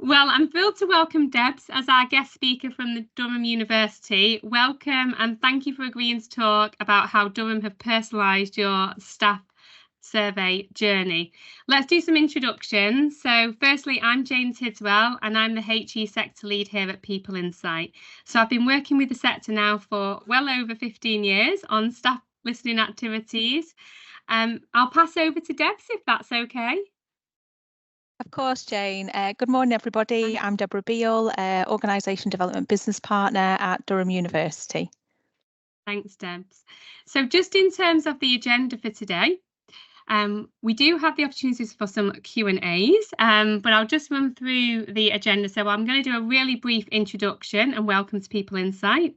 Well, I'm thrilled to welcome Debs as our guest speaker from the Durham University. Welcome and thank you for agreeing to talk about how Durham have personalised your staff survey journey. Let's do some introductions. So firstly, I'm Jane Tidswell and I'm the HE sector lead here at People Insight. So I've been working with the sector now for well over 15 years on staff listening activities. I'll pass over to Debs if that's okay. Of course, Jane. Good morning, everybody. I'm Deborah Beale, Organisation Development Business Partner at Durham University. Thanks, Debs. So just in terms of the agenda for today, we do have the opportunities for some Q&As, but I'll just run through the agenda. So I'm going to do a really brief introduction and welcome to People Insight.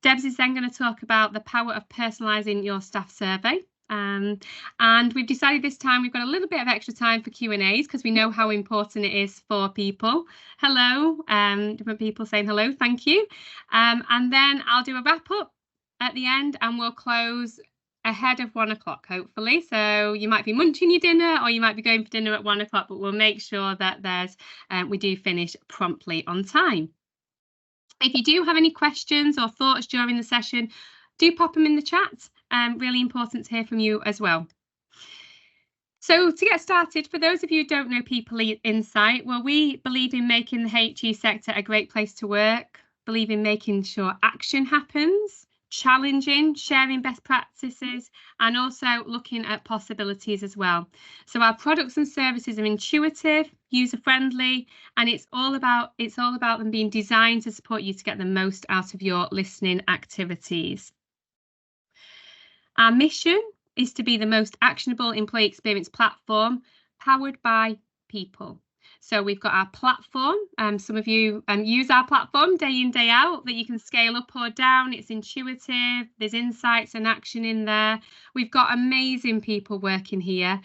Debs is then going to talk about the power of personalising your staff survey. And we've decided this time we've got a little bit of extra time for Q&As because we know how important it is for people. Hello, different people saying hello, thank you. And then I'll do a wrap up at the end and we'll close ahead of 1 o'clock, hopefully. So you might be munching your dinner or you might be going for dinner at 1 o'clock, but we'll make sure that we do finish promptly on time. If you do have any questions or thoughts during the session, do pop them in the chat. Really important to hear from you as well. So to get started, for those of you who don't know People Insight, well, we believe in making the HE sector a great place to work, believe in making sure action happens, challenging, sharing best practices, and also looking at possibilities as well. So our products and services are intuitive, user-friendly, and it's all about them being designed to support you to get the most out of your listening activities. Our mission is to be the most actionable employee experience platform powered by people. So we've got our platform. Some of you use our platform day in, day out, that you can scale up or down. It's intuitive. There's insights and action in there. We've got amazing people working here,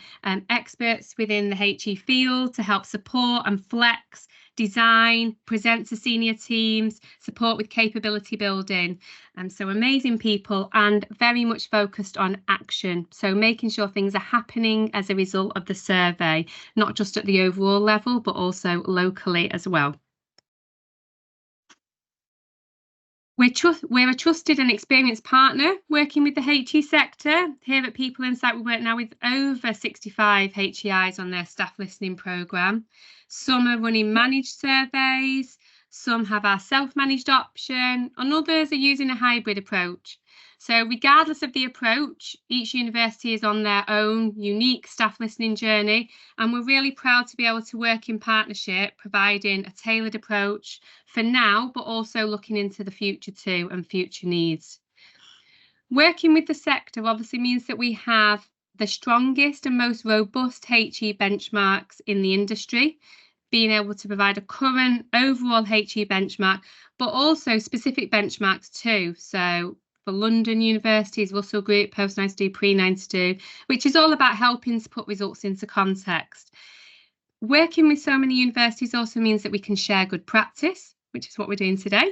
experts within the HE field to help support and flex, design, present to senior teams, support with capability building. So amazing people and very much focused on action. So making sure things are happening as a result of the survey, not just at the overall level, but also locally as well. We're a trusted and experienced partner working with the HE sector. Here at People Insight, we work now with over 65 HEIs on their staff listening programme. Some are running managed surveys, some have our self-managed option, and others are using a hybrid approach. So regardless of the approach, each university is on their own unique staff listening journey, and we're really proud to be able to work in partnership, providing a tailored approach for now, but also looking into the future too and future needs. Working with the sector obviously means that we have the strongest and most robust HE benchmarks in the industry, being able to provide a current overall HE benchmark, but also specific benchmarks too. So for London universities, Russell Group, Post-92, Pre-92, which is all about helping to put results into context. Working with so many universities also means that we can share good practice, which is what we're doing today.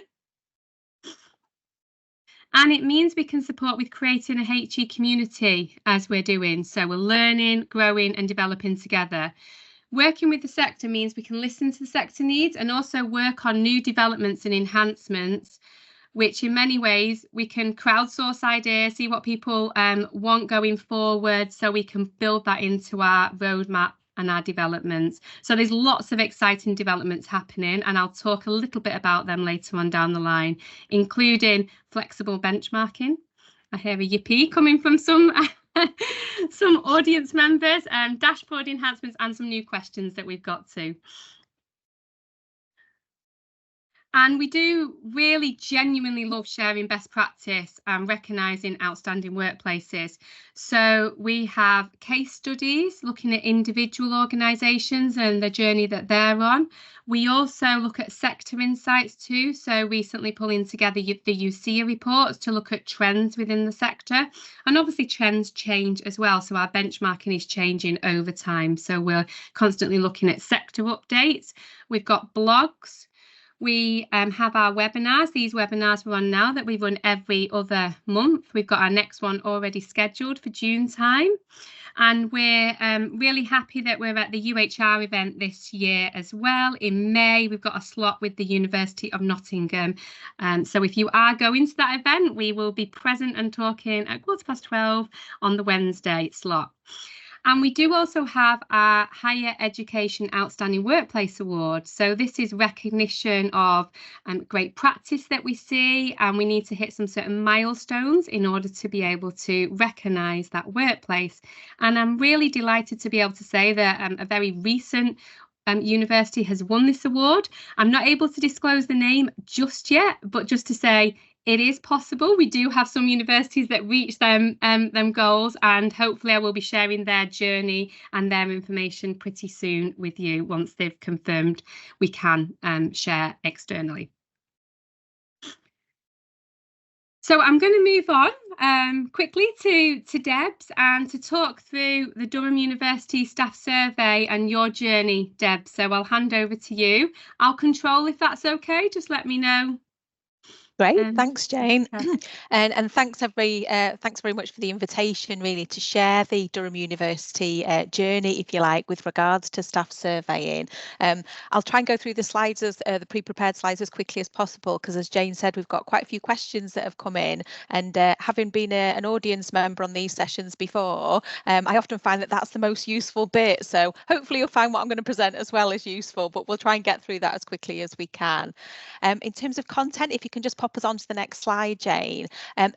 And it means we can support with creating a HE community as we're doing. So we're learning, growing and developing together. Working with the sector means we can listen to the sector needs and also work on new developments and enhancements, which in many ways we can crowdsource ideas, see what people want going forward, so we can build that into our roadmap and our developments. So there's lots of exciting developments happening, and I'll talk a little bit about them later on down the line, including flexible benchmarking. I hear a yippee coming from some audience members, dashboard enhancements and some new questions that we've got to. And we do really genuinely love sharing best practice and recognising outstanding workplaces. So we have case studies looking at individual organisations and the journey that they're on. We also look at sector insights too. So recently pulling together the UCA reports to look at trends within the sector. And obviously trends change as well. So our benchmarking is changing over time. So we're constantly looking at sector updates. We've got blogs. We have our webinars. These webinars we're on now that we run every other month. We've got our next one already scheduled for June time. And we're really happy that we're at the UHR event this year as well. In May, we've got a slot with the University of Nottingham. So if you are going to that event, we will be present and talking at 12:15 on the Wednesday slot. And we do also have our Higher Education Outstanding Workplace Award. So this is recognition of great practice that we see, and we need to hit some certain milestones in order to be able to recognise that workplace. And I'm really delighted to be able to say that a very recent university has won this award. I'm not able to disclose the name just yet, but just to say it is possible. We do have some universities that reach them goals, and hopefully I will be sharing their journey and their information pretty soon with you once they've confirmed we can share externally. So I'm going to move on quickly to Debs and to talk through the Durham University staff survey and your journey, Deb. So I'll hand over to you. I'll control if that's okay. Just let me know. Great, thanks, Jane, and thanks very much for the invitation, really, to share the Durham University journey, if you like, with regards to staff surveying. I'll try and go through the slides, the pre-prepared slides, as quickly as possible, because as Jane said, we've got quite a few questions that have come in, and having been an audience member on these sessions before, I often find that that's the most useful bit. So hopefully you'll find what I'm going to present as well as useful, but we'll try and get through that as quickly as we can. In terms of content, if you can just pop us on to the next slide, Jane.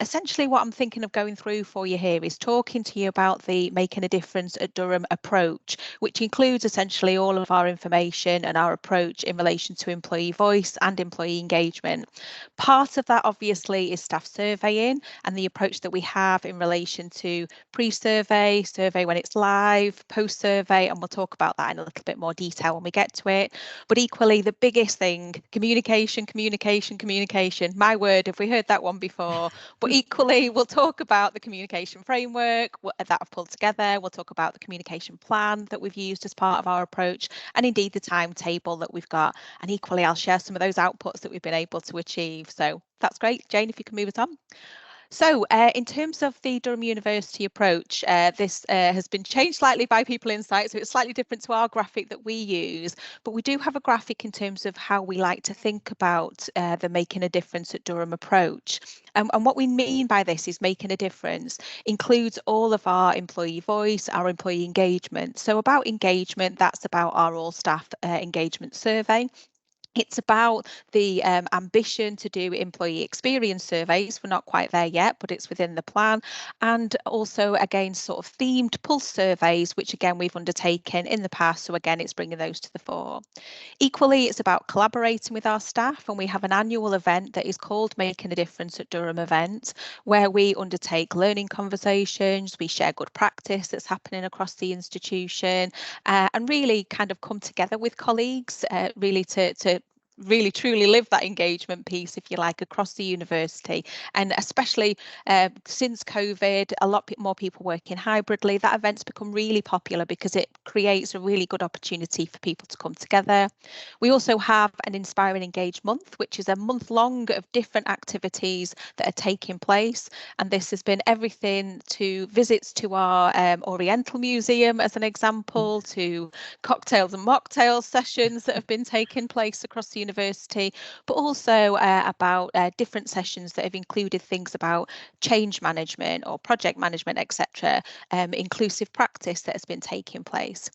Essentially what I'm thinking of going through for you here is talking to you about the Making a Difference at Durham approach, which includes essentially all of our information and our approach in relation to employee voice and employee engagement. Part of that obviously is staff surveying and the approach that we have in relation to pre-survey, survey when it's live, post-survey, and we'll talk about that in a little bit more detail when we get to it. But equally, the biggest thing, communication, communication, communication. My word, have we heard that one before? But equally, we'll talk about the communication framework that I've pulled together. We'll talk about the communication plan that we've used as part of our approach, and indeed the timetable that we've got. And equally, I'll share some of those outputs that we've been able to achieve. So that's great. Jane, if you can move it on. So in terms of the Durham University approach, this has been changed slightly by People Insight, so it's slightly different to our graphic that we use, but we do have a graphic in terms of how we like to think about the Making a Difference at Durham approach. And what we mean by this is making a difference includes all of our employee voice, our employee engagement. So about engagement, that's about our all staff engagement survey. It's about the ambition to do employee experience surveys. We're not quite there yet, but it's within the plan. And also, again, sort of themed pulse surveys, which again, we've undertaken in the past. So again, it's bringing those to the fore. Equally, it's about collaborating with our staff, and we have an annual event that is called Making a Difference at Durham event, where we undertake learning conversations, we share good practice that's happening across the institution, and really kind of come together with colleagues, really to really truly live that engagement piece, if you like, across the university. And especially since COVID, a lot more people working hybridly, that event's become really popular because it creates a really good opportunity for people to come together. We also have an Inspire and Engage month, which is a month long of different activities that are taking place. And this has been everything to visits to our Oriental Museum, as an example, to cocktails and mocktails sessions that have been taking place across the university, but also about different sessions that have included things about change management or project management, etc., inclusive practice that has been taking place.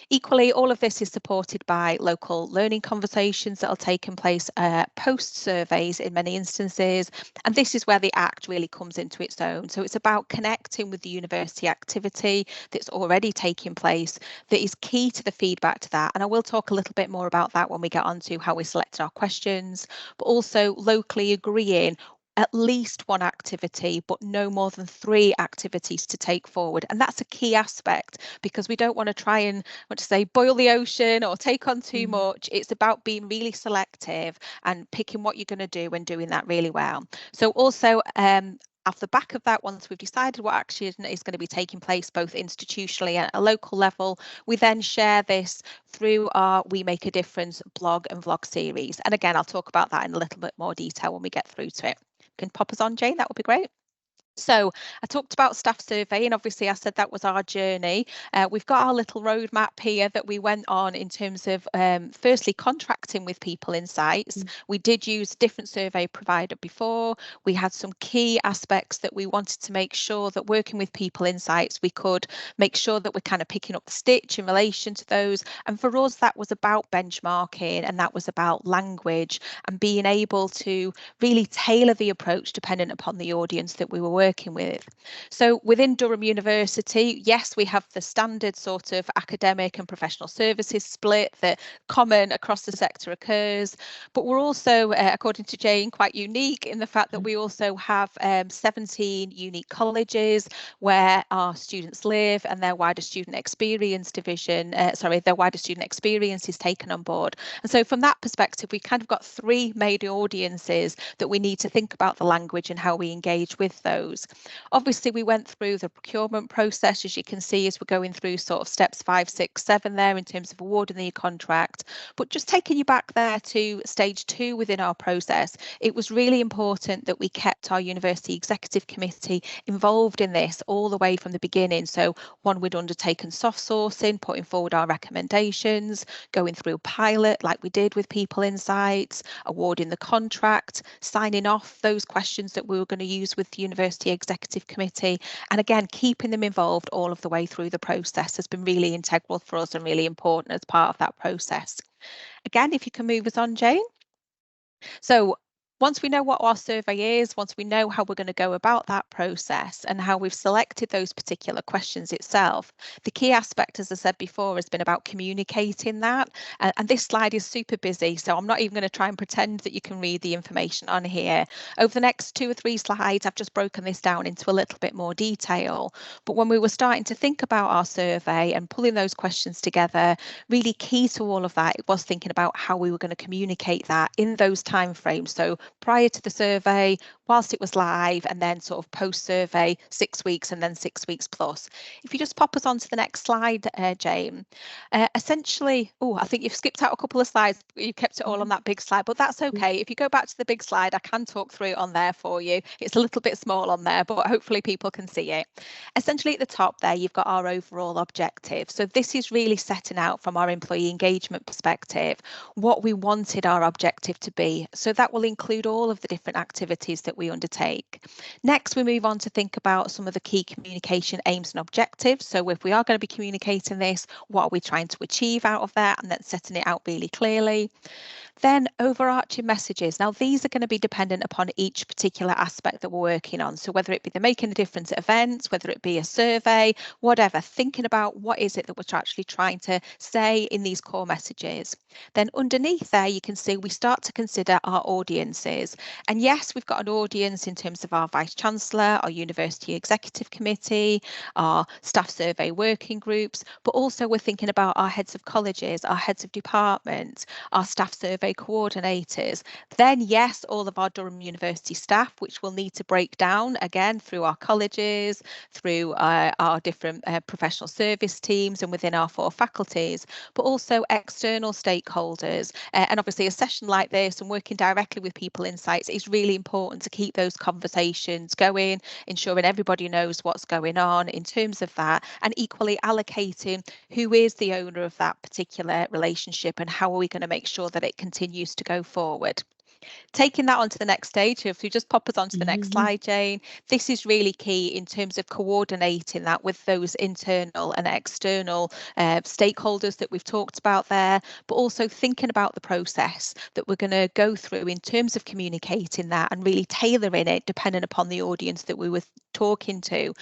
Equally, all of this is supported by local learning conversations that are taking place post surveys in many instances, and this is where the ACT really comes into its own. So it's about connecting with the university activity that's already taking place that is key to the feedback to that, and I will talk a little bit more about that when we get on to how we selected our questions, but also locally agreeing at least one activity, but no more than 3 activities to take forward. And that's a key aspect, because we don't want to try and, boil the ocean or take on too much. It's about being really selective and picking what you're going to do and doing that really well. So also, Off the back of that, once we've decided what action is going to be taking place both institutionally and at a local level, we then share this through our We Make a Difference blog and vlog series. And again, I'll talk about that in a little bit more detail when we get through to it. You can pop us on, Jane, that would be great. So I talked about staff surveying. Obviously, I said that was our journey. We've got our little roadmap here that we went on in terms of firstly contracting with People Insights. We did use a different survey provider before. We had some key aspects that we wanted to make sure that working with People Insights, we could make sure that we're kind of picking up the stitch in relation to those. And for us, that was about benchmarking, and that was about language and being able to really tailor the approach dependent upon the audience that we were working with. So within Durham University, yes, we have the standard sort of academic and professional services split that common across the sector occurs, but we're also, according to Jane, quite unique in the fact that we also have 17 unique colleges where our students live, and their wider student experience division, their wider student experience is taken on board. And so from that perspective, we kind of got three major audiences that we need to think about the language and how we engage with those. Obviously, we went through the procurement process, as you can see, as we're going through sort of steps 5, 6, 7 there in terms of awarding the contract. But just taking you back there to stage 2 within our process, it was really important that we kept our University Executive Committee involved in this all the way from the beginning. So one, we'd undertaken soft sourcing, putting forward our recommendations, going through a pilot like we did with People Insights, awarding the contract, signing off those questions that we were going to use with the University Executive Committee, and again keeping them involved all of the way through the process has been really integral for us and really important as part of that process. Again, if you can move us on, Jane. So once we know what our survey is, once we know how we're going to go about that process and how we've selected those particular questions itself, the key aspect, as I said before, has been about communicating that. And this slide is super busy, so I'm not even going to try and pretend that you can read the information on here. Over the next 2 or 3 slides, I've just broken this down into a little bit more detail. But when we were starting to think about our survey and pulling those questions together, really key to all of that, it was thinking about how we were going to communicate that in those timeframes. So prior to the survey, whilst it was live, and then sort of post-survey, 6 weeks, and then 6 weeks plus. If you just pop us on to the next slide, Jane. Essentially, I think you've skipped out a couple of slides. You kept it all on that big slide, but that's okay. If you go back to the big slide, I can talk through it on there for you. It's a little bit small on there, but hopefully people can see it. Essentially at the top there, you've got our overall objective. So this is really setting out from our employee engagement perspective what we wanted our objective to be. So that will include all of the different activities that we undertake. Next, we move on to think about some of the key communication aims and objectives. So if we are going to be communicating this, what are we trying to achieve out of that, and then setting it out really clearly. Then overarching messages. Now, these are going to be dependent upon each particular aspect that we're working on. So whether it be the Making a Difference at events, whether it be a survey, whatever, thinking about what is it that we're actually trying to say in these core messages. Then underneath there, you can see we start to consider our audiences. And yes, we've got an audience in terms of our Vice-Chancellor, our University Executive Committee, our staff survey working groups, but also we're thinking about our heads of colleges, our heads of departments, our staff survey coordinators. Then yes, all of our Durham University staff, which we'll need to break down again through our colleges, through our different professional service teams and within our 4 faculties, but also external stakeholders. And obviously a session like this and working directly with People Insights is really important to keep those conversations going, ensuring everybody knows what's going on in terms of that, and equally allocating who is the owner of that particular relationship and how are we going to make sure that it continues to go forward. Taking that on to the next stage, if you just pop us onto the next slide, Jane, this is really key in terms of coordinating that with those internal and external stakeholders that we've talked about there, but also thinking about the process that we're going to go through in terms of communicating that and really tailoring it depending upon the audience that we were talking to.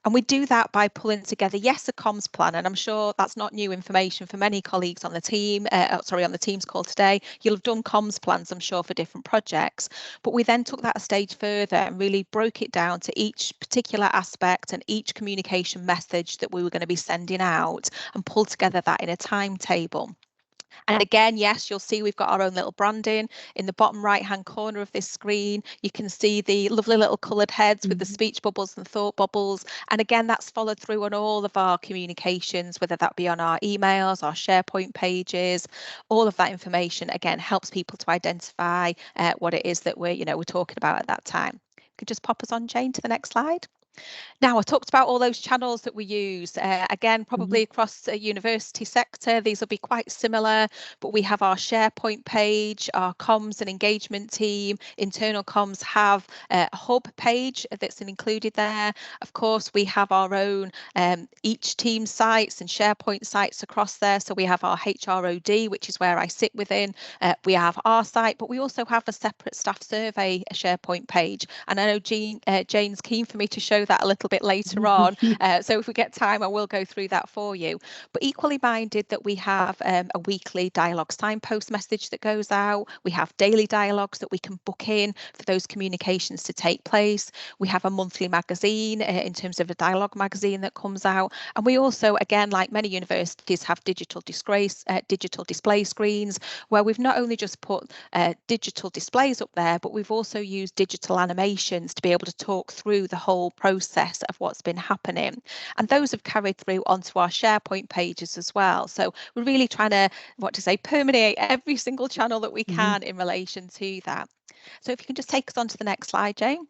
And we do that by pulling together, yes, a comms plan, and I'm sure that's not new information for many colleagues on the team, on the Teams call today. You'll have done comms plans, I'm sure, for different projects, but we then took that a stage further and really broke it down to each particular aspect and each communication message that we were going to be sending out and pulled together that in a timetable. And again, yes, you'll see we've got our own little branding in the bottom right hand corner of this screen. You can see the lovely little coloured heads with the speech bubbles and thought bubbles. And again, that's followed through on all of our communications, whether that be on our emails, our SharePoint pages. All of that information, again, helps people to identify what it is that we're talking about at that time. Could just pop us on, Jane, to the next slide. Now, I talked about all those channels that we use. Again, probably across a university sector, these will be quite similar, but we have our SharePoint page, our comms and engagement team. Internal comms have a hub page that's included there. Of course, we have our own each team sites and SharePoint sites across there. So we have our HROD, which is where I sit within. We have our site, but we also have a separate staff survey SharePoint page. And I know Jane's keen for me to show that a little bit later on. So if we get time, I will go through that for you. But equally minded that we have a weekly dialogue signpost message that goes out. We have daily dialogues that we can book in for those communications to take place. We have a monthly magazine in terms of a dialogue magazine that comes out. And we also, again, like many universities, have digital display screens where we've not only just put digital displays up there, but we've also used digital animations to be able to talk through the whole process of what's been happening, and those have carried through onto our SharePoint pages as well. So we're really trying to permeate every single channel that we can in relation to that. So if you can just take us on to the next slide, Jane.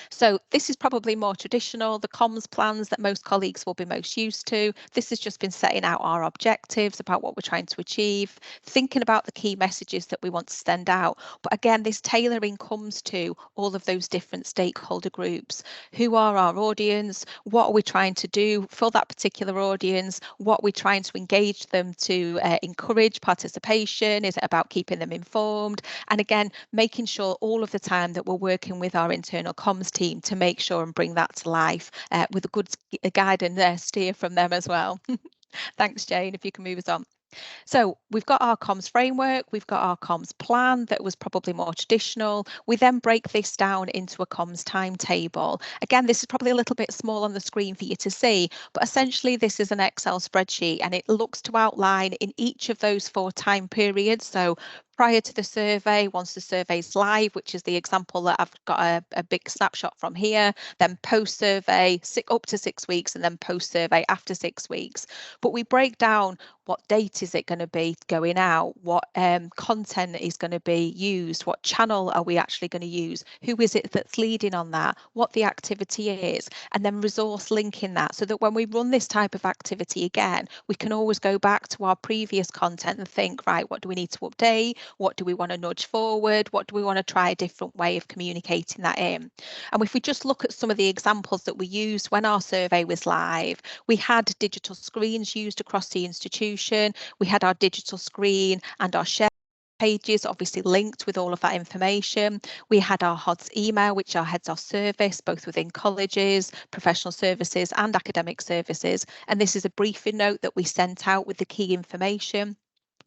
So this is probably more traditional, the comms plans that most colleagues will be most used to. This has just been setting out our objectives about what we're trying to achieve, thinking about the key messages that we want to send out. But again, this tailoring comes to all of those different stakeholder groups. Who are our audience? What are we trying to do for that particular audience? What are we trying to engage them to encourage participation? Is it about keeping them informed? And again, making sure all of the time that we're working with our internal comms team to make sure and bring that to life with a good guide and steer from them as well. Thanks, Jane, if you can move us on. So we've got our comms framework, we've got our comms plan that was probably more traditional. We then break this down into a comms timetable. Again, this is probably a little bit small on the screen for you to see, but essentially this is an Excel spreadsheet and it looks to outline in each of those 4 time periods. So prior to the survey, once the survey's live, which is the example that I've got a big snapshot from here, then post-survey up to 6 weeks, and then post-survey after 6 weeks. But we break down what date is it going to be going out, what content is going to be used, what channel are we actually going to use, who is it that's leading on that, what the activity is, and then resource linking that so that when we run this type of activity again, we can always go back to our previous content and think, right, what do we need to update? What do we want to nudge forward? What do we want to try a different way of communicating that in? And if we just look at some of the examples that we used when our survey was live, we had digital screens used across the institution. We had our digital screen and our share pages obviously linked with all of that information. We had our HODS email, which are heads of service, both within colleges, professional services and academic services. And this is a briefing note that we sent out with the key information.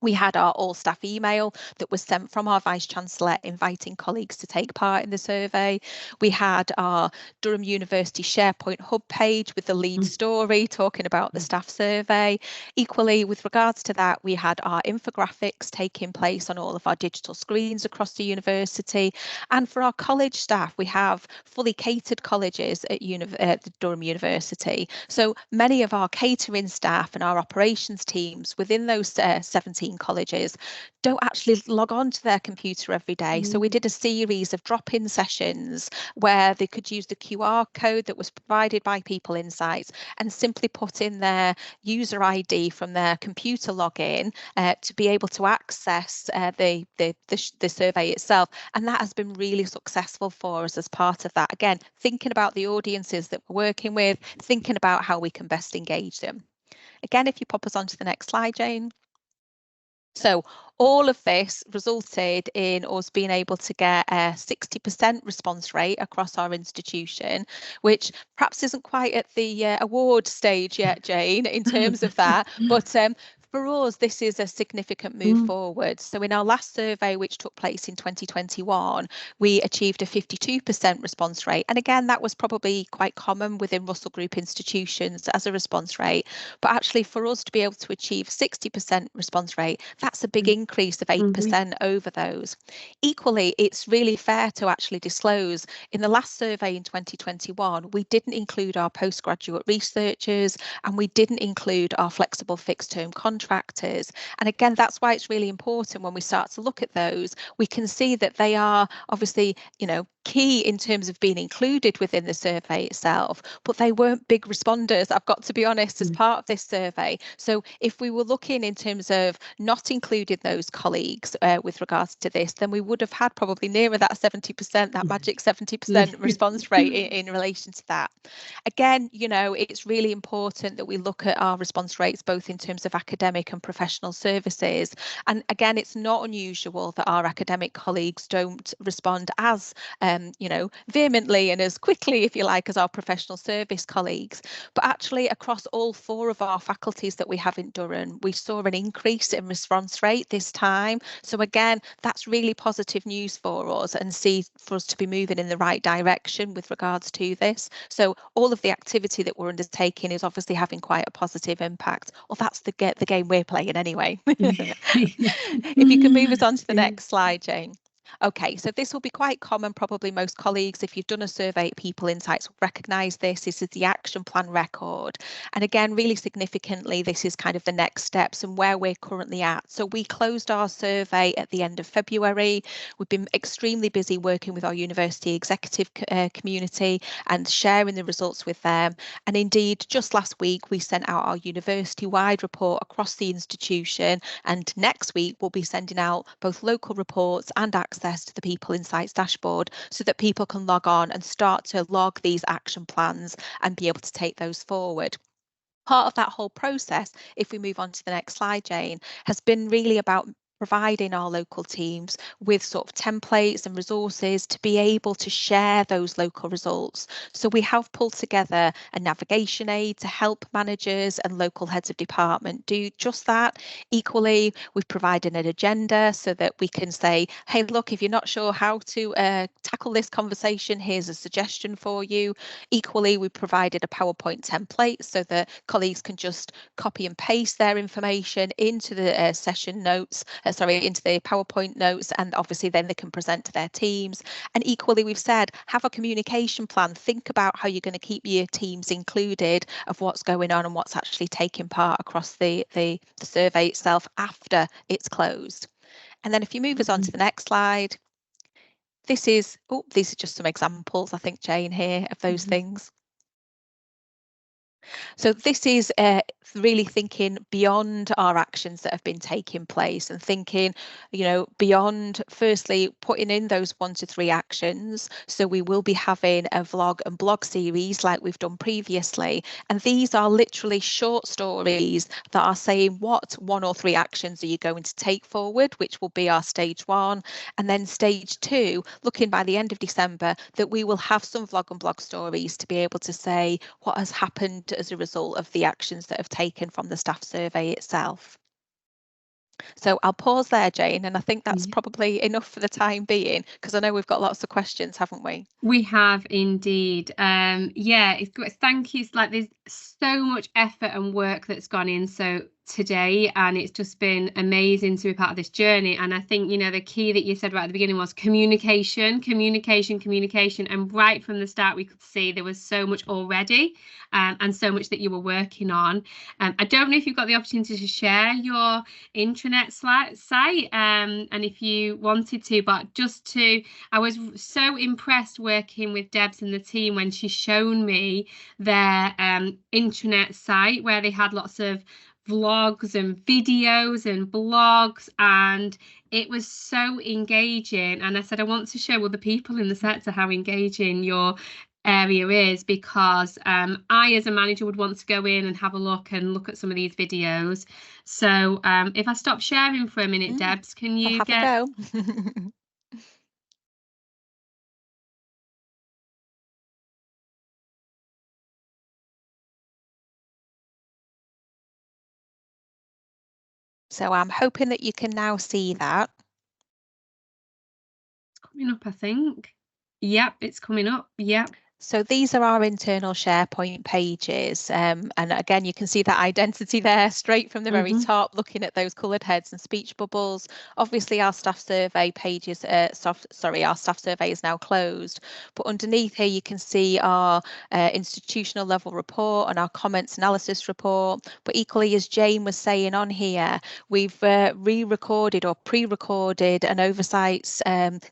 We had our all staff email that was sent from our Vice-Chancellor inviting colleagues to take part in the survey. We had our Durham University SharePoint hub page with the lead story talking about the staff survey. Equally, with regards to that, we had our infographics taking place on all of our digital screens across the university. And for our college staff, we have fully catered colleges at the Durham University. So many of our catering staff and our operations teams within those 17 colleges don't actually log on to their computer every day. So we did a series of drop-in sessions where they could use the QR code that was provided by People Insights and simply put in their user ID from their computer login to be able to access the survey itself. And that has been really successful for us as part of that. Again, thinking about the audiences that we're working with, thinking about how we can best engage them. Again, if you pop us onto the next slide, Jane. So all of this resulted in us being able to get a 60% response rate across our institution, which perhaps isn't quite at the award stage yet, Jane, in terms of that. But For us, this is a significant move forward. So in our last survey, which took place in 2021, we achieved a 52% response rate. And again, that was probably quite common within Russell Group institutions as a response rate. But actually for us to be able to achieve 60% response rate, that's a big increase of 8% over those. Equally, it's really fair to actually disclose in the last survey in 2021, we didn't include our postgraduate researchers and we didn't include our flexible fixed term contractors. And again, that's why it's really important when we start to look at those, we can see that they are obviously, key in terms of being included within the survey itself, but they weren't big responders, I've got to be honest, as part of this survey. So if we were looking in terms of not including those colleagues with regards to this, then we would have had probably nearer that 70%, that magic 70% response rate in relation to that. Again, it's really important that we look at our response rates both in terms of academic and professional services. And again, it's not unusual that our academic colleagues don't respond as vehemently and as quickly, if you like, as our professional service colleagues. But actually, across all 4 of our faculties that we have in Durham, we saw an increase in response rate this time. So again, that's really positive news for us and for us to be moving in the right direction with regards to this. So all of the activity that we're undertaking is obviously having quite a positive impact. Well, that's the game we're playing anyway. If you can move us on to the next slide, Jane. Okay, so this will be quite common, probably most colleagues, if you've done a survey at People Insights, will recognise this. This is the action plan record. And again, really significantly, this is kind of the next steps and where we're currently at. So we closed our survey at the end of February. We've been extremely busy working with our university executive community and sharing the results with them. And indeed, just last week, we sent out our university-wide report across the institution. And next week, we'll be sending out both local reports and access to the People Insights dashboard so that people can log on and start to log these action plans and be able to take those forward. Part of that whole process, if we move on to the next slide, Jane, has been really about providing our local teams with sort of templates and resources to be able to share those local results. So we have pulled together a navigation aid to help managers and local heads of department do just that. Equally, we've provided an agenda so that we can say, hey, look, if you're not sure how to tackle this conversation, here's a suggestion for you. Equally, we've provided a PowerPoint template so that colleagues can just copy and paste their information into the session notes, into the PowerPoint notes, and obviously then they can present to their teams. And equally, we've said, have a communication plan. Think about how you're going to keep your teams included of what's going on and what's actually taking part across the survey itself after it's closed. And then if you move us on to the next slide, these are just some examples, I think, Jane, here of those things. So this is really thinking beyond our actions that have been taking place and thinking, beyond firstly putting in those 1 to 3 actions. So we will be having a vlog and blog series like we've done previously. And these are literally short stories that are saying what 1 or 3 actions are you going to take forward, which will be our stage 1. And then stage 2, looking by the end of December, that we will have some vlog and blog stories to be able to say what has happened as a result of the actions that have taken from the staff survey itself. So I'll pause there, Jane, and I think that's probably enough for the time being, because I know we've got lots of questions, haven't we? We have indeed. It's good. Thank you. Like, there's so much effort and work that's gone in today, and it's just been amazing to be part of this journey. And I think, the key that you said right at the beginning was communication, and right from the start we could see there was so much already, and so much that you were working on. I don't know if you've got the opportunity to share your intranet site, and if you wanted to, but I was so impressed working with Debs and the team when she's shown me their intranet site, where they had lots of vlogs and videos and blogs, and it was so engaging. And I said, I want to show other people in the sector how engaging your area is, because I as a manager would want to go in and have a look at some of these videos. So if I stop sharing for a minute, Debs, can you have a go? So I'm hoping that you can now see that. It's coming up, I think. Yep, it's coming up. Yep. So these are our internal SharePoint pages. And again, you can see that identity there straight from the very top, looking at those coloured heads and speech bubbles. Obviously, our staff survey pages, our staff survey is now closed. But underneath here, you can see our institutional level report and our comments analysis report. But equally, as Jane was saying on here, we've re-recorded or pre-recorded an oversights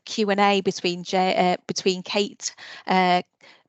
Q&A between Kate,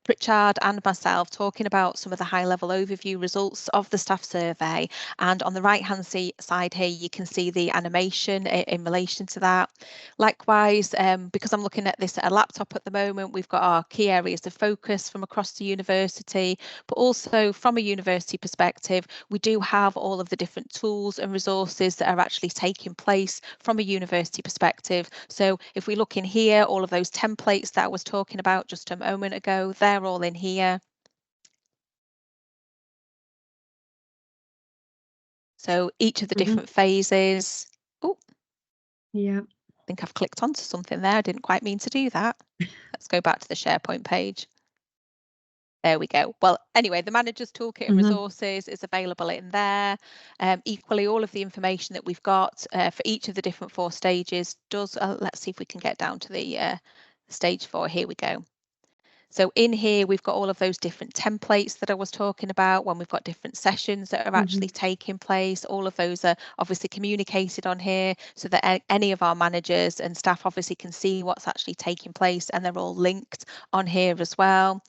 Pritchard and myself talking about some of the high-level overview results of the staff survey, and on the right-hand side here you can see the animation in relation to that. Likewise, because I'm looking at this at a laptop at the moment, we've got our key areas of focus from across the university, but also from a university perspective, we do have all of the different tools and resources that are actually taking place from a university perspective. So if we look in here, all of those templates that I was talking about just a moment ago, they're all in here. So each of the different phases. Oh, yeah. I think I've clicked onto something there. I didn't quite mean to do that. Let's go back to the SharePoint page. There we go. Well, anyway, the manager's toolkit and resources is available in there. Equally, all of the information that we've got for each of the different 4 stages does. Let's see if we can get down to the stage 4. Here we go. So in here, we've got all of those different templates that I was talking about when we've got different sessions that are actually taking place. All of those are obviously communicated on here so that any of our managers and staff obviously can see what's actually taking place, and they're all linked on here as well.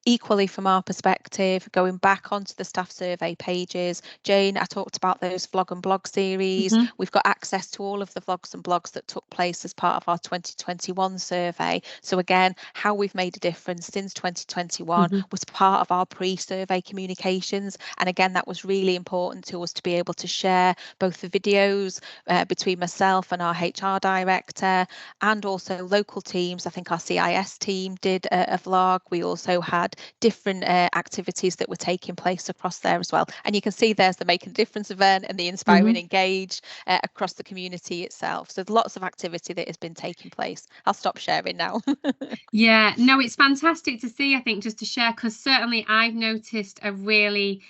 Equally, from our perspective, going back onto the staff survey pages, Jane, I talked about those vlog and blog series. We've got access to all of the vlogs and blogs that took place as part of our 2021 survey. So again, how we've made a difference since 2021 was part of our pre-survey communications. And again, that was really important to us to be able to share both the videos between myself and our HR director, and also local teams. I think our CIS team did a vlog. We also had different activities that were taking place across there as well. And you can see there's the Making a Difference event and the Inspire and Engage across the community itself. So there's lots of activity that has been taking place. I'll stop sharing now. Yeah, no, it's fantastic to see, I think, just to share, because certainly I've noticed a really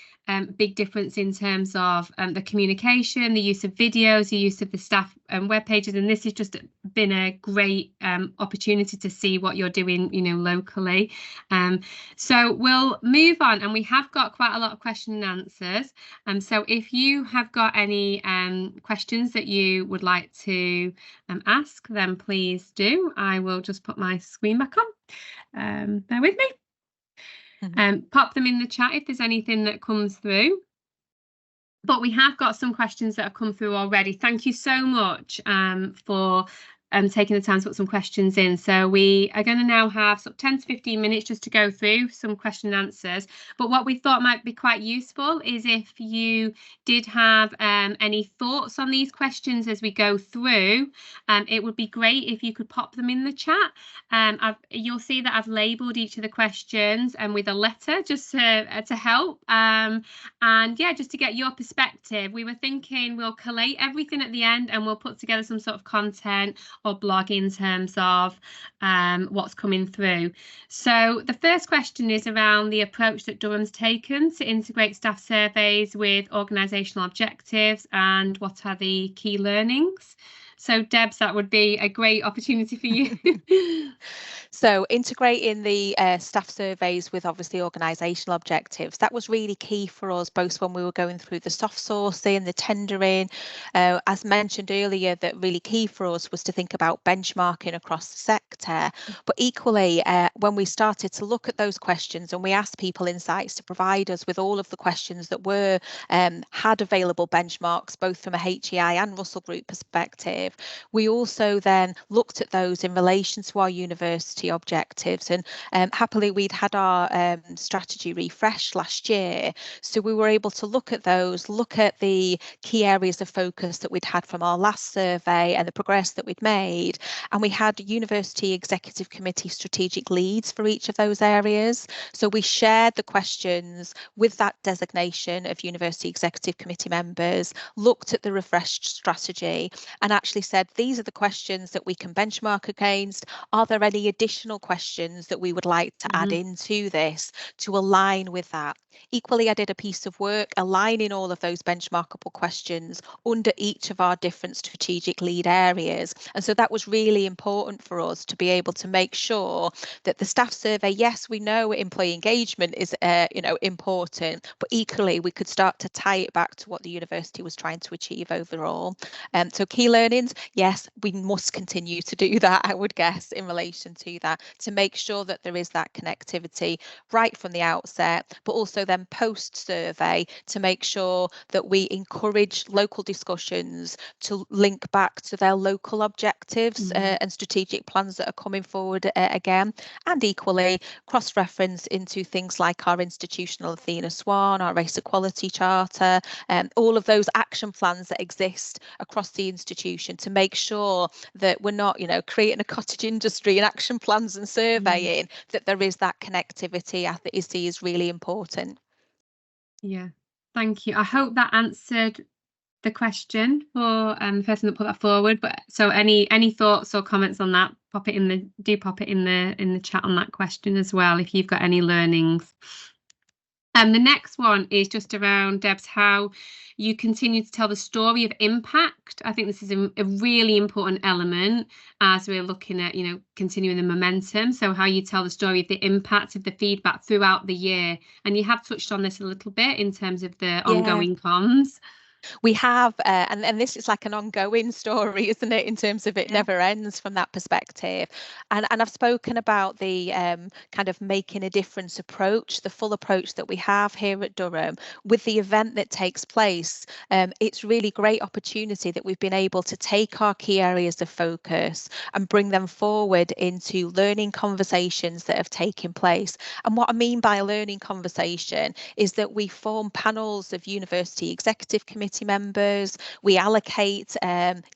big difference in terms of the communication, the use of videos, the use of the staff web pages, and this has just been a great opportunity to see what you're doing, you know, locally. So we'll move on, and we have got quite a lot of question and answers. So if you have got any questions that you would like to ask, then please do. I will just put my screen back on. Bear with me. Pop them in the chat if there's anything that comes through. But we have got some questions that have come through already. Thank you so much for taking the time to put some questions in. So we are going to now have sort of 10 to 15 minutes just to go through some question and answers. But what we thought might be quite useful is if you did have any thoughts on these questions as we go through, it would be great if you could pop them in the chat. You'll see that I've labelled each of the questions with a letter just to help. And yeah, just to get your perspective. We were thinking we'll collate everything at the end and we'll put together some sort of content or blog in terms of what's coming through. So the first question is around the approach that Durham's taken to integrate staff surveys with organisational objectives and what are the key learnings. So Debs, that would be a great opportunity for you. So integrating the staff surveys with obviously organisational objectives, that was really key for us, both when we were going through the soft sourcing, the tendering. As mentioned earlier, that really key for us was to think about benchmarking across the sector. But equally, when we started to look at those questions and we asked people insights to provide us with all of the questions that were had available benchmarks, both from a HEI and Russell Group perspective, we also then looked at those in relation to our university committee objectives. And happily, we'd had our strategy refresh last year. So we were able to look at those, look at the key areas of focus that we'd had from our last survey and the progress that we'd made. And we had University Executive Committee strategic leads for each of those areas. So we shared the questions with that designation of University Executive Committee members, looked at the refreshed strategy and actually said, these are the questions that we can benchmark against. Are there any additional questions that we would like to add into this to align with that? Equally, I did a piece of work aligning all of those benchmarkable questions under each of our different strategic lead areas. And so that was really important for us to be able to make sure that the staff survey, yes, we know employee engagement is important, but equally we could start to tie it back to what the university was trying to achieve overall. So key learnings, yes, we must continue to do that, I would guess, in relation to that, to make sure that there is that connectivity right from the outset, but also then post-survey to make sure that we encourage local discussions to link back to their local objectives and strategic plans that are coming forward again, and equally cross-reference into things like our institutional Athena Swan, our race equality charter, and all of those action plans that exist across the institution to make sure that we're not, creating a cottage industry in action plans and surveying, that there is that connectivity I think is really important. Yeah, thank you. I hope that answered the question for the person that put that forward. But so any thoughts or comments on that, pop it in the chat on that question as well if you've got any learnings. The next one is just around, Debs, how you continue to tell the story of impact. I think this is a really important element as we're looking at, continuing the momentum. So how you tell the story of the impact of the feedback throughout the year. And you have touched on this a little bit in terms of the ongoing comms. We have, and this is like an ongoing story, isn't it, in terms of it never ends from that perspective. And I've spoken about the kind of making a difference approach, the full approach that we have here at Durham with the event that takes place. It's really great opportunity that we've been able to take our key areas of focus and bring them forward into learning conversations that have taken place. And what I mean by a learning conversation is that we form panels of university executive committee members, we allocate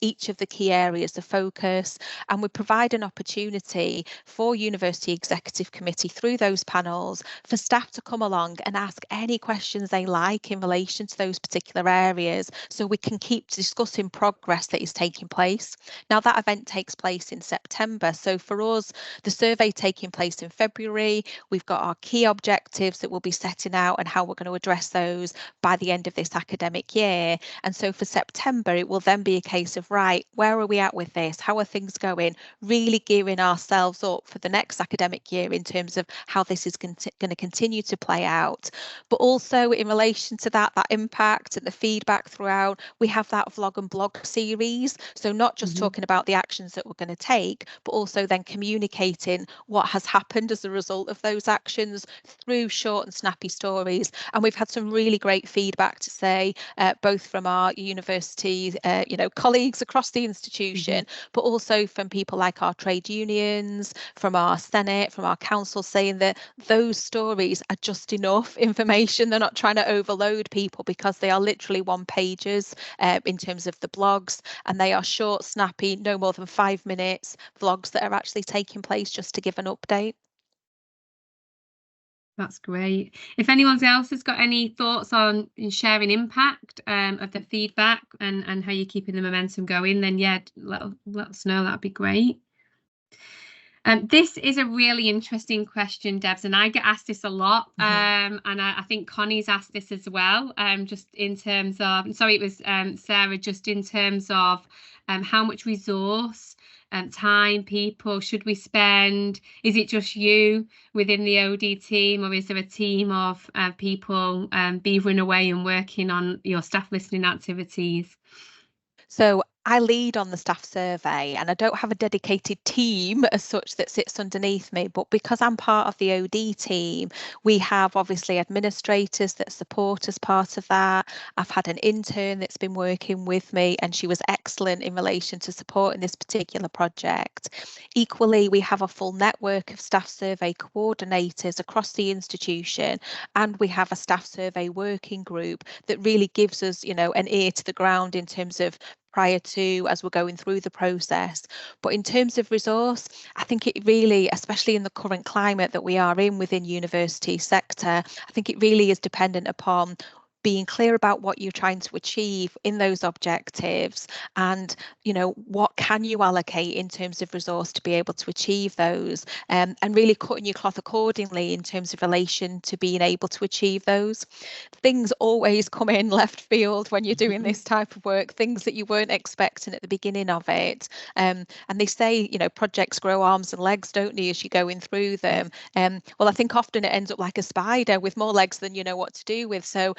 each of the key areas of focus, and we provide an opportunity for University Executive Committee through those panels for staff to come along and ask any questions they like in relation to those particular areas, so we can keep discussing progress that is taking place. Now that event takes place in September, so for us the survey taking place in February, we've got our key objectives that we'll be setting out and how we're going to address those by the end of this academic year. And so for September, it will then be a case of, right, where are we at with this? How are things going? Really gearing ourselves up for the next academic year in terms of how this is going to continue to play out. But also in relation to that impact and the feedback throughout, we have that vlog and blog series. So not just talking about the actions that we're going to take, but also then communicating what has happened as a result of those actions through short and snappy stories. And we've had some really great feedback to say, both from our university, colleagues across the institution, but also from people like our trade unions, from our Senate, from our council, saying that those stories are just enough information. They're not trying to overload people because they are literally one pages in terms of the blogs, and they are short, snappy, no more than 5 minutes vlogs that are actually taking place just to give an update. That's great. If anyone else has got any thoughts on sharing impact of the feedback and how you're keeping the momentum going, then yeah, let us know. That'd be great. This is a really interesting question, Debs, and I get asked this a lot. And I think Connie's asked this as well. Just in terms of, sorry, it was Sarah. Just in terms of how much resource time, people should we spend? Is it just you within the OD team, or is there a team of people beavering away and working on your staff listening activities? So I lead on the staff survey, and I don't have a dedicated team as such that sits underneath me, but because I'm part of the OD team, we have obviously administrators that support as part of that. I've had an intern that's been working with me, and she was excellent in relation to supporting this particular project. Equally, we have a full network of staff survey coordinators across the institution, and we have a staff survey working group that really gives us, an ear to the ground in terms of prior to, as we're going through the process. But in terms of resource, I think it really, especially in the current climate that we are in within university sector, I think it really is dependent upon being clear about what you're trying to achieve in those objectives, and what can you allocate in terms of resource to be able to achieve those, and really cutting your cloth accordingly in terms of relation to being able to achieve those. Things always come in left field when you're doing this type of work, things that you weren't expecting at the beginning of it, and they say projects grow arms and legs, don't they, as you're going through them. Well, I think often it ends up like a spider with more legs than you know what to do with. So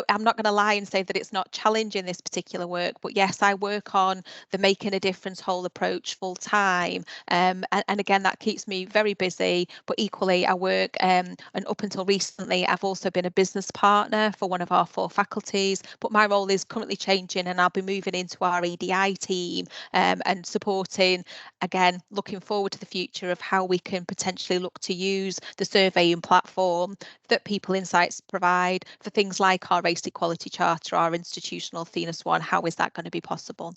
I'm not going to lie and say that it's not challenging, this particular work, but yes, I work on the making a difference whole approach full time. And again, that keeps me very busy, but equally I work, and up until recently, I've also been a business partner for one of our 4 faculties, but my role is currently changing, and I'll be moving into our EDI team, and supporting, again, looking forward to the future of how we can potentially look to use the surveying platform that People Insights provide for things like our race equality charter, our institutional Athena Swan. How is that going to be possible?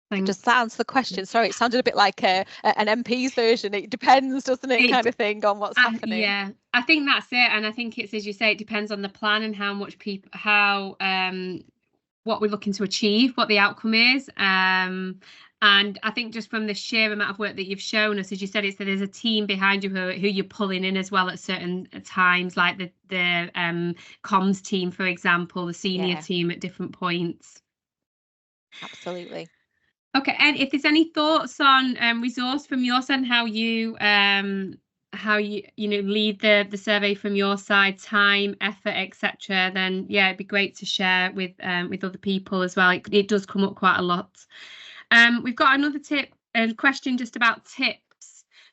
Does that answer the question? Sorry, it sounded a bit like an MP's version. It depends, doesn't it, kind of thing, on what's happening. Yeah, I think that's it. And I think it's, as you say, it depends on the plan and how much people, what we're looking to achieve, what the outcome is. And I think just from the sheer amount of work that you've shown us, as you said, it's that there's a team behind you who you're pulling in as well at certain times, like the comms team, for example, the senior team at different points. Absolutely. Okay, and if there's any thoughts on resource from your side, how you lead the survey from your side, time, effort, etc., then yeah, it'd be great to share with other people as well. It does come up quite a lot. We've got another question just about tips.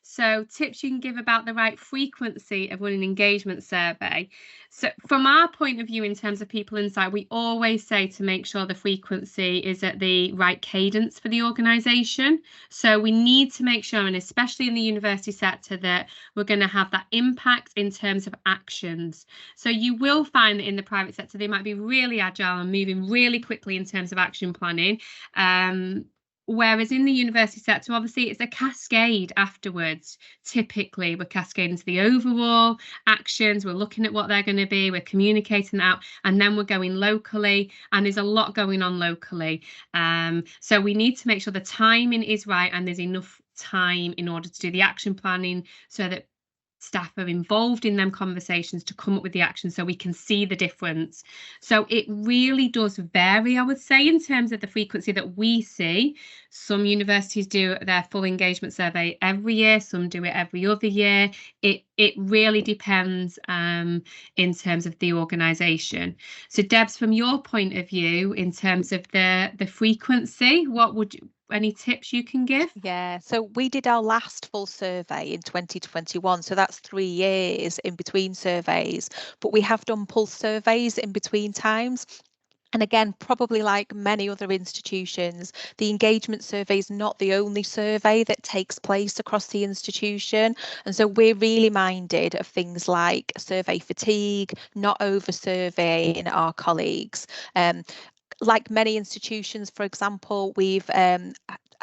So tips you can give about the right frequency of running an engagement survey. So from our point of view, in terms of People Insight, we always say to make sure the frequency is at the right cadence for the organisation. So we need to make sure, and especially in the university sector, that we're going to have that impact in terms of actions. So you will find that in the private sector, they might be really agile and moving really quickly in terms of action planning. Whereas in the university sector, obviously, it's a cascade afterwards. Typically, we're cascading to the overall actions. We're looking at what they're going to be. We're communicating out, and then we're going locally. And there's a lot going on locally. So we need to make sure the timing is right and there's enough time in order to do the action planning so that staff are involved in them conversations to come up with the action so we can see the difference. So it really does vary, I would say, in terms of the frequency that we see. Some universities do their full engagement survey every year, some do it every other year. It really depends in terms of the organisation. So Debs, from your point of view, in terms of the frequency, any tips you can give? Yeah, so we did our last full survey in 2021, so that's 3 years in between surveys, but we have done pulse surveys in between times. And again, probably like many other institutions, the engagement survey is not the only survey that takes place across the institution. And so we're really minded of things like survey fatigue, not over surveying our colleagues. Like many institutions, for example, we've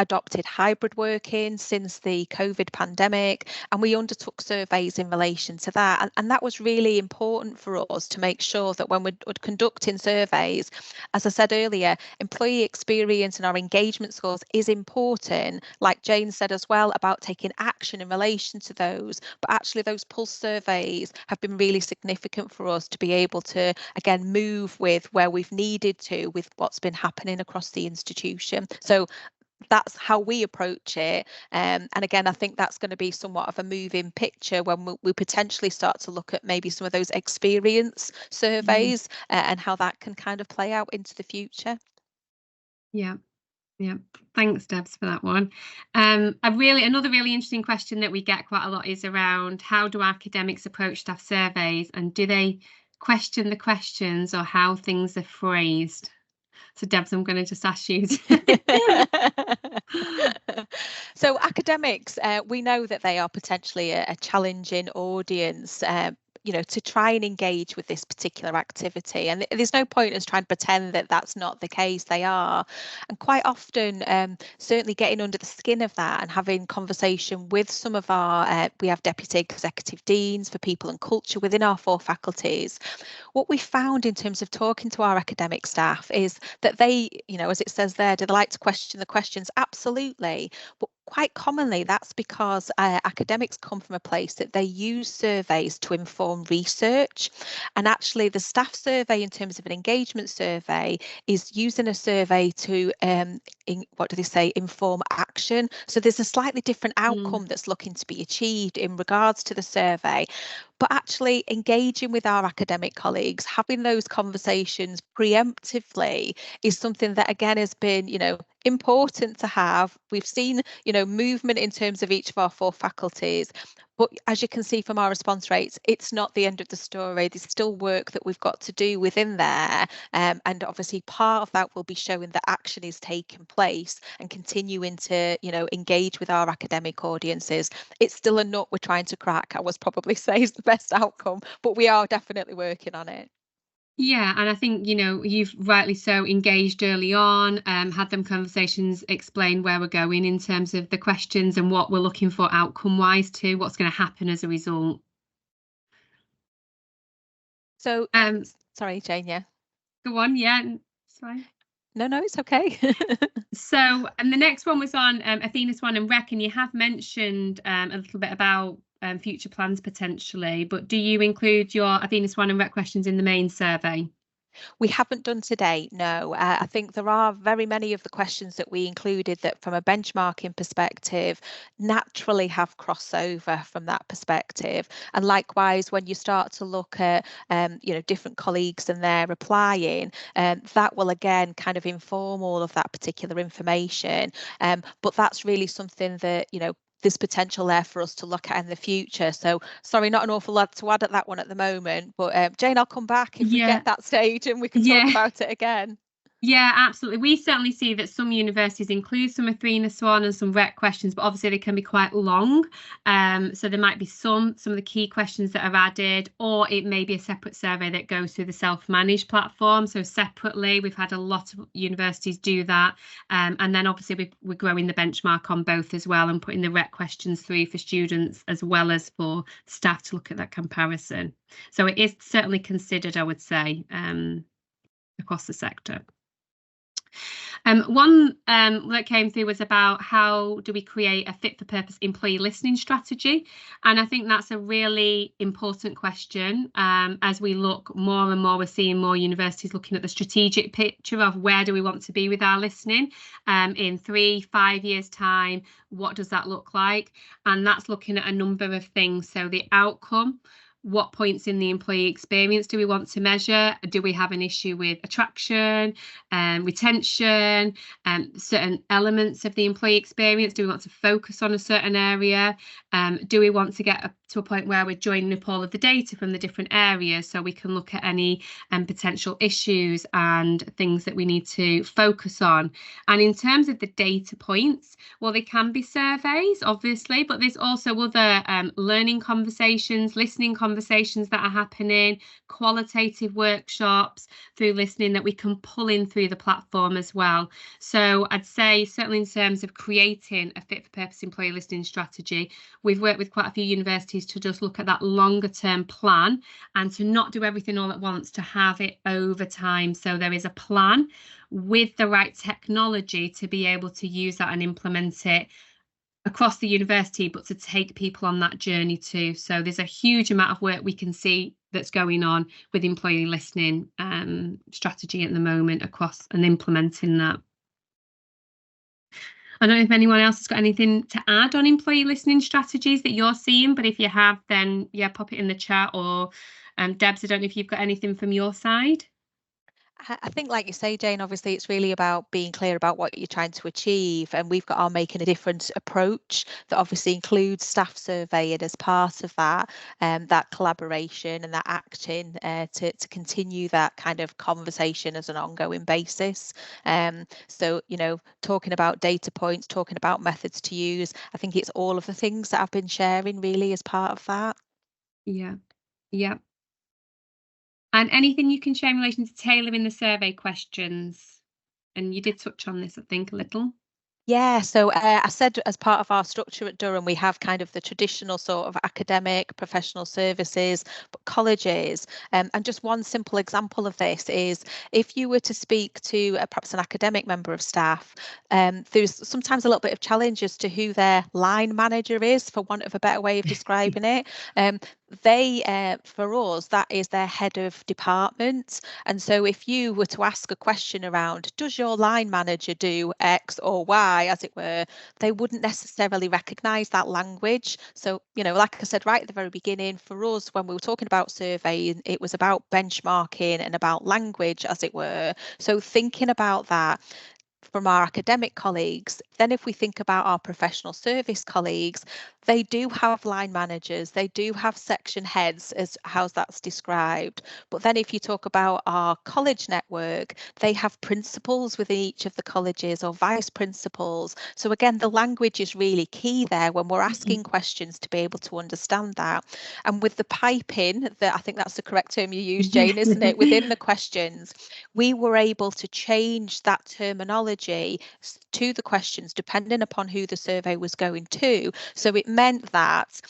adopted hybrid working since the COVID pandemic, and we undertook surveys in relation to that. And that was really important for us to make sure that when we're conducting surveys, as I said earlier, employee experience and our engagement scores is important, like Jane said as well, about taking action in relation to those. But actually those pulse surveys have been really significant for us to be able to, again, move with where we've needed to with what's been happening across the institution. So that's how we approach it. And again, I think that's going to be somewhat of a moving picture when we potentially start to look at maybe some of those experience surveys and how that can kind of play out into the future. Yeah. Yeah, thanks, Debs, for that one. Another really interesting question that we get quite a lot is around how do academics approach staff surveys, and do they question the questions or how things are phrased? So, Debs, I'm going to just ask you. So academics, we know that they are potentially a challenging audience. To try and engage with this particular activity, and there's no point us trying to pretend that that's not the case. They are, and quite often, certainly getting under the skin of that and having conversation with some of our, we have deputy executive deans for people and culture within our 4 faculties. What we found in terms of talking to our academic staff is that they, as it says there, do they like to question the questions? Absolutely. But quite commonly, that's because academics come from a place that they use surveys to inform research. And actually, the staff survey, in terms of an engagement survey, is using a survey to, inform action. So there's a slightly different outcome that's looking to be achieved in regards to the survey. But actually engaging with our academic colleagues, having those conversations preemptively is something that, again, has been, important to have. We've seen, movement in terms of each of our 4 faculties. But as you can see from our response rates, it's not the end of the story. There's still work that we've got to do within there. And obviously part of that will be showing that action is taking place and continuing to, engage with our academic audiences. It's still a nut we're trying to crack, I was probably say is the best outcome, but we are definitely working on it. Yeah, and I think, you've rightly so engaged early on, had them conversations, explain where we're going in terms of the questions and what we're looking for outcome-wise too, what's going to happen as a result. So, sorry, Jane, yeah. Go on, yeah, it's fine. No, it's okay. So, and the next one was on Athena Swan and Rec, and you have mentioned a little bit about future plans potentially, but do you include your Athena Swan and Rec questions in the main survey? We haven't done to date, no. I think there are very many of the questions that we included that from a benchmarking perspective naturally have crossover from that perspective. And likewise, when you start to look at, different colleagues and their replying, that will again kind of inform all of that particular information. But that's really something that, there's potential there for us to look at in the future. So sorry, not an awful lot to add at that one at the moment, but Jane, I'll come back if we get that stage and we can talk about it again. Yeah, absolutely. We certainly see that some universities include some Athena Swan and some Rec questions, but obviously they can be quite long. So there might be some of the key questions that are added, or it may be a separate survey that goes through the self-managed platform. So separately, we've had a lot of universities do that. And then obviously we're growing the benchmark on both as well and putting the Rec questions through for students as well as for staff to look at that comparison. So it is certainly considered, I would say, across the sector. One that came through was about how do we create a fit for purpose employee listening strategy, and I think that's a really important question. As we look more and more, we're seeing more universities looking at the strategic picture of where do we want to be with our listening in 3-5 years time. What does that look like? And that's looking at a number of things. So the outcome, what points in the employee experience do we want to measure? Do we have an issue with attraction, retention, certain elements of the employee experience? Do we want to focus on a certain area? Do we want to get to a point where we're joining up all of the data from the different areas so we can look at any potential issues and things that we need to focus on? And in terms of the data points, well, they can be surveys, obviously, but there's also other learning conversations, listening conversations that are happening, qualitative workshops through listening that we can pull in through the platform as well. So I'd say certainly in terms of creating a fit for purpose employee listening strategy, we've worked with quite a few universities to just look at that longer term plan and to not do everything all at once, to have it over time. So there is a plan with the right technology to be able to use that and implement it across the university, but to take people on that journey too. So there's a huge amount of work we can see that's going on with employee listening strategy at the moment across and implementing that. I don't know if anyone else has got anything to add on employee listening strategies that you're seeing, but if you have, then yeah, pop it in the chat, or Debs, I don't know if you've got anything from your side. I think, like you say, Jane, obviously it's really about being clear about what you're trying to achieve, and we've got our Making a Difference approach that obviously includes staff surveying as part of that, that collaboration and that action to continue that kind of conversation as an ongoing basis. So, you know, talking about data points, talking about methods to use, I think it's all of the things that I've been sharing really as part of that. Yeah, yeah. And anything you can share in relation to tailoring the survey questions? And you did touch on this, I think, a little. Yeah, so I said as part of our structure at Durham, we have kind of the traditional sort of academic, professional services, but colleges. And just one simple example of this is if you were to speak to perhaps an academic member of staff, there's sometimes a little bit of challenge as to who their line manager is, for want of a better way of describing it. For us, that is their head of department. And so if you were to ask a question around, does your line manager do X or Y, as it were, they wouldn't necessarily recognise that language. So, you know, like I said right at the very beginning, for us, when we were talking about surveying, it was about benchmarking and about language, as it were. So thinking about that from our academic colleagues, then if we think about our professional service colleagues, they do have line managers, they do have section heads, as how that's described. But then if you talk about our college network, they have principals within each of the colleges or vice principals. So again, the language is really key there when we're asking questions to be able to understand that. And with the piping, that I think that's the correct term you use, Jane, isn't it? Within the questions, we were able to change that terminology to the questions depending upon who the survey was going to. So it meant that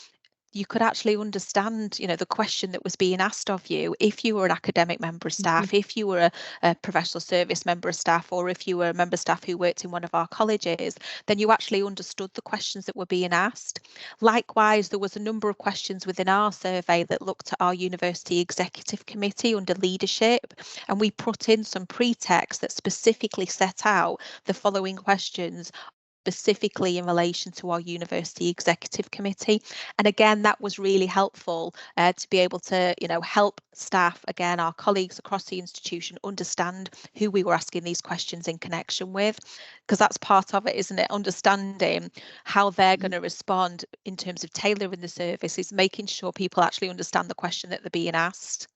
you could actually understand, you know, the question that was being asked of you if you were an academic member of staff, if you were a professional service member of staff, or if you were a member of staff who worked in one of our colleges, then you actually understood the questions that were being asked. Likewise, there was a number of questions within our survey that looked at our university executive committee under leadership, and we put in some pre-text that specifically set out the following questions specifically in relation to our university executive committee. And again, that was really helpful to be able to, you know, help staff, again, our colleagues across the institution, understand who we were asking these questions in connection with, because that's part of it, isn't it? Understanding how they're going to respond in terms of tailoring the service is making sure people actually understand the question that they're being asked.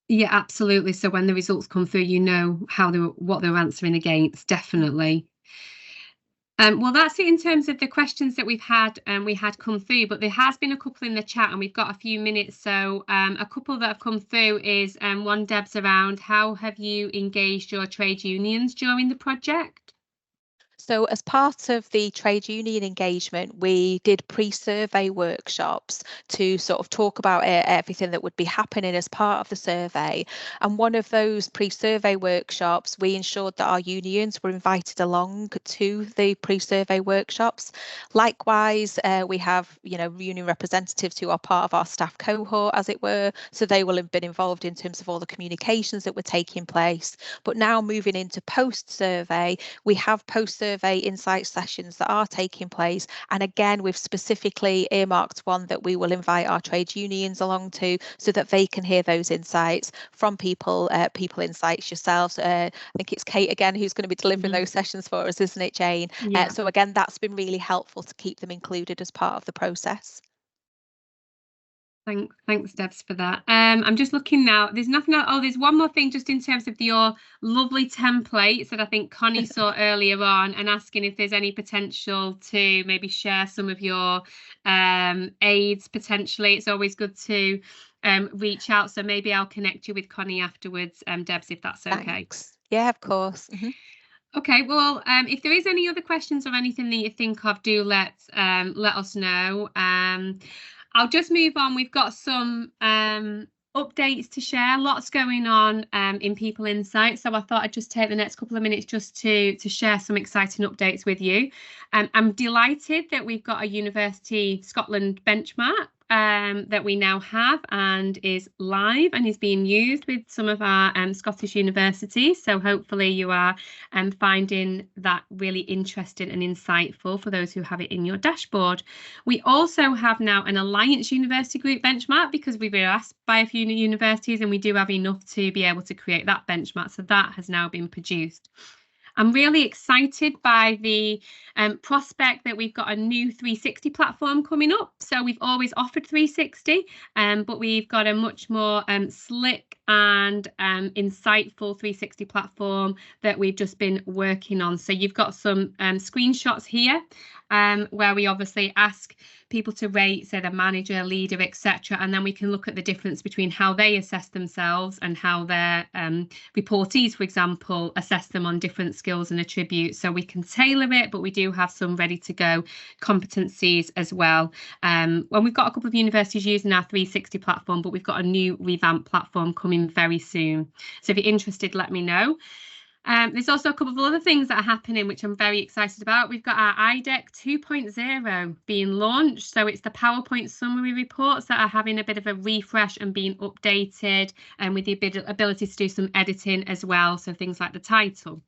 Yeah, absolutely. So when the results come through, you know what they're answering against, definitely. Well, that's it in terms of the questions that we had come through, but there has been a couple in the chat and we've got a few minutes. So a couple that have come through is one, Deb's, around how have you engaged your trade unions during the project? So as part of the trade union engagement, we did pre-survey workshops to sort of talk about everything that would be happening as part of the survey. And one of those pre-survey workshops, we ensured that our unions were invited along to the pre-survey workshops. Likewise, we have, you know, union representatives who are part of our staff cohort, as it were. So they will have been involved in terms of all the communications that were taking place. But now moving into post-survey, we have post-survey insight sessions that are taking place, and again we've specifically earmarked one that we will invite our trade unions along to so that they can hear those insights from people insights yourselves. I think it's Kate again who's going to be delivering those sessions for us, isn't it, Jane? Yeah. So again, that's been really helpful to keep them included as part of the process. Thanks, Debs, for that. I'm just looking now. There's nothing else. Oh, there's one more thing just in terms of your lovely templates that I think Connie saw earlier on, and asking if there's any potential to maybe share some of your aids potentially. It's always good to reach out. So maybe I'll connect you with Connie afterwards, Debs, if that's okay. Thanks. Yeah, of course. Okay, well, if there is any other questions or anything that you think of, do let us know. I'll just move on. We've got some updates to share. Lots going on in People Insight. So I thought I'd just take the next couple of minutes just to share some exciting updates with you. I'm delighted that we've got a University Scotland benchmark that we now have and is live and is being used with some of our Scottish universities. So hopefully you are finding that really interesting and insightful for those who have it in your dashboard. We also have now an Alliance University Group benchmark, because we've been asked by a few universities and we do have enough to be able to create that benchmark. So that has now been produced. I'm really excited by the prospect that we've got a new 360 platform coming up. So we've always offered 360, but we've got a much more slick and insightful 360 platform that we've just been working on. So you've got some screenshots here where we obviously ask people to rate, say, the manager, leader, etc. And then we can look at the difference between how they assess themselves and how their reportees, for example, assess them on different skills and attributes. So we can tailor it, but we do have some ready to go competencies as well. Well, we've got a couple of universities using our 360 platform, but we've got a new revamped platform coming very soon. So if you're interested, let me know. There's also a couple of other things that are happening, which I'm very excited about. We've got our IDEC 2.0 being launched. So it's the PowerPoint summary reports that are having a bit of a refresh and being updated, and with the ability to do some editing as well. So things like the title.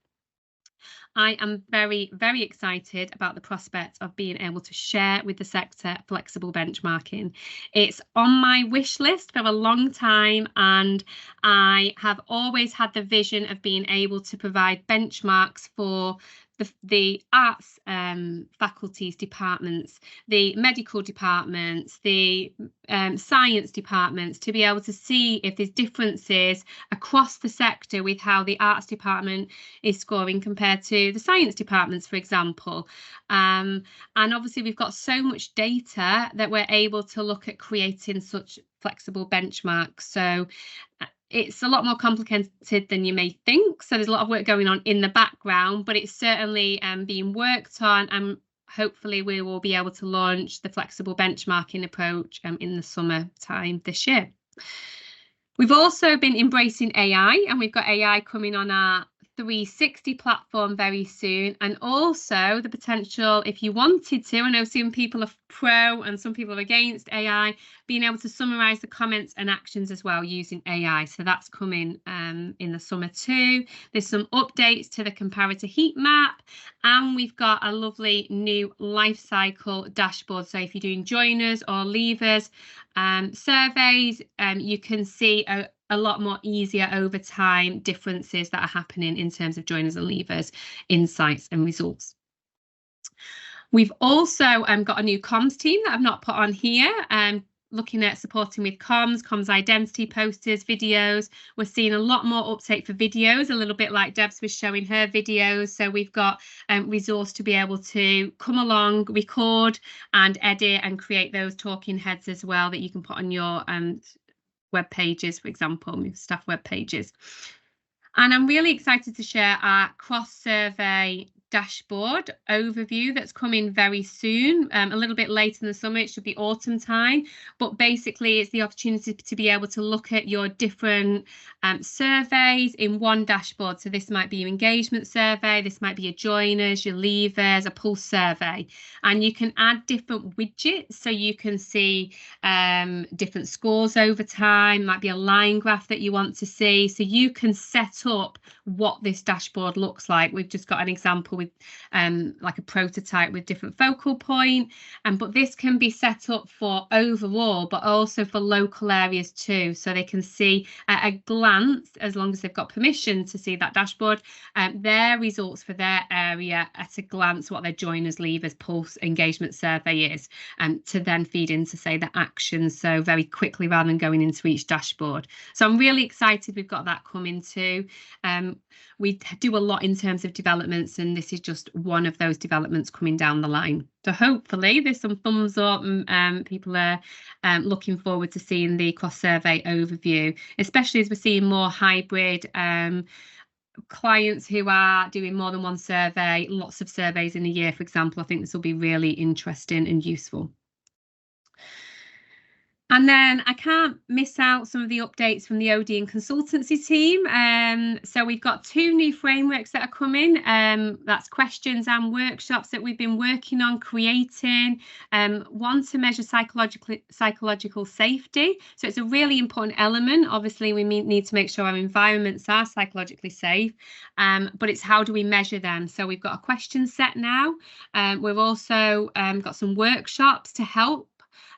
I am very, very excited about the prospect of being able to share with the sector flexible benchmarking. It's on my wish list for a long time, and I have always had the vision of being able to provide benchmarks for the arts faculties, departments, the medical departments, the science departments, to be able to see if there's differences across the sector with how the arts department is scoring compared to the science departments, for example. And obviously we've got so much data that we're able to look at creating such flexible benchmarks. So it's a lot more complicated than you may think. So there's a lot of work going on in the background, but it's certainly being worked on, and hopefully we will be able to launch the flexible benchmarking approach in the summertime this year. We've also been embracing AI, and we've got AI coming on our 360 platform very soon, and also the potential, if you wanted to, I know some people are pro and some people are against AI, being able to summarize the comments and actions as well using AI. So that's coming in the summer too. There's some updates to the comparator heat map, and we've got a lovely new life cycle dashboard. So if you're doing joiners or leavers surveys, you can see a lot more easier over time differences that are happening in terms of joiners and leavers, insights and results. We've also got a new comms team that I've not put on here, looking at supporting with comms identity, posters, videos. We're seeing a lot more uptake for videos, a little bit like Debs was showing her videos. So we've got resource to be able to come along, record and edit and create those talking heads as well that you can put on your web pages, for example, staff web pages. And I'm really excited to share our cross-survey dashboard overview that's coming very soon, a little bit later in the summer. It should be autumn time, but basically it's the opportunity to be able to look at your different surveys in one dashboard. So this might be your engagement survey, this might be your joiners, your leavers, a pulse survey, and you can add different widgets so you can see different scores over time. Might be a line graph that you want to see, so you can set up what this dashboard looks like. We've just got an example with like a prototype with different focal point, but this can be set up for overall but also for local areas too, so they can see at a glance, as long as they've got permission to see that dashboard, their results for their area at a glance, what their joiners, leavers, pulse, engagement survey is, to then feed into, say, the actions, so very quickly rather than going into each dashboard. So I'm really excited we've got that coming too. We do a lot in terms of developments, and this is just one of those developments coming down the line. So hopefully there's some thumbs up, and people are looking forward to seeing the cross-survey overview, especially as we're seeing more hybrid clients who are doing more than one survey, lots of surveys in a year, for example. I think this will be really interesting and useful. And then I can't miss out some of the updates from the OD and consultancy team. So we've got 2 new frameworks that are coming. That's questions and workshops that we've been working on creating. One to measure psychological safety. So it's a really important element. Obviously, we need to make sure our environments are psychologically safe, but it's how do we measure them? So we've got a question set now. We've also got some workshops to help.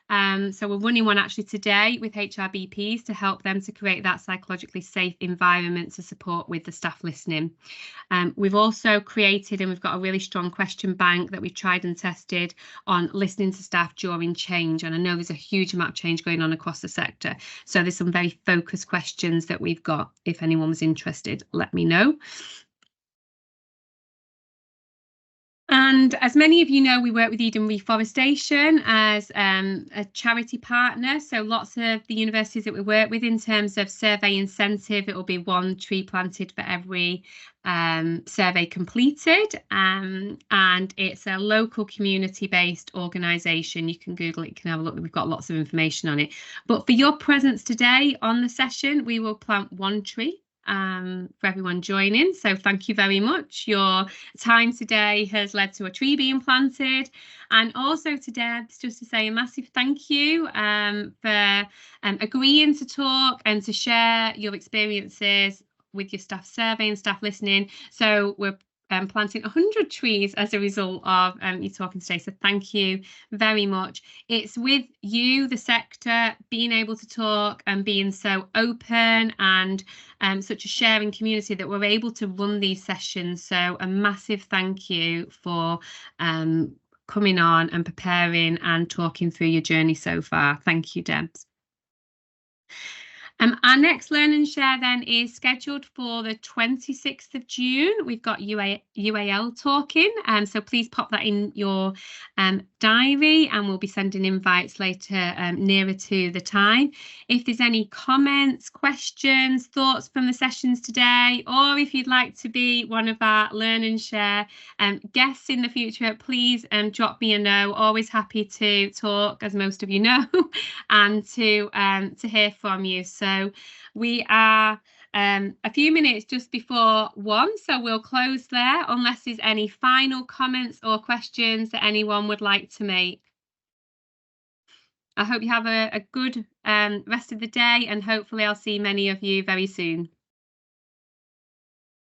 So we're running one actually today with HRBPs to help them to create that psychologically safe environment to support with the staff listening. We've also created, and we've got a really strong question bank that we've tried and tested on listening to staff during change. And I know there's a huge amount of change going on across the sector. So there's some very focused questions that we've got. If anyone was interested, let me know. And as many of you know, we work with Eden Reforestation as a charity partner. So lots of the universities that we work with in terms of survey incentive, it will be 1 tree planted for every survey completed. And it's a local community-based organisation. You can Google it, you can have a look. We've got lots of information on it. But for your presence today on the session, we will plant 1 tree. For everyone joining, so thank you very much. Your time today has led to a tree being planted, and also to Debs, just to say a massive thank you for agreeing to talk and to share your experiences with your staff survey and staff listening. So we're planting 100 trees as a result of you talking today, so thank you very much. It's with you, the sector, being able to talk and being so open and such a sharing community that we're able to run these sessions. So a massive thank you for coming on and preparing and talking through your journey so far. Thank you, Debs. Our next Learn and Share then is scheduled for the 26th of June. We've got UAL talking, so please pop that in your diary, and we'll be sending invites later nearer to the time. If there's any comments, questions, thoughts from the sessions today, or if you'd like to be one of our Learn and Share guests in the future, please drop me a note. Always happy to talk, as most of you know, and to hear from you. So we are a few minutes just before 1, so we'll close there unless there's any final comments or questions that anyone would like to make. I hope you have a good rest of the day, and hopefully I'll see many of you very soon.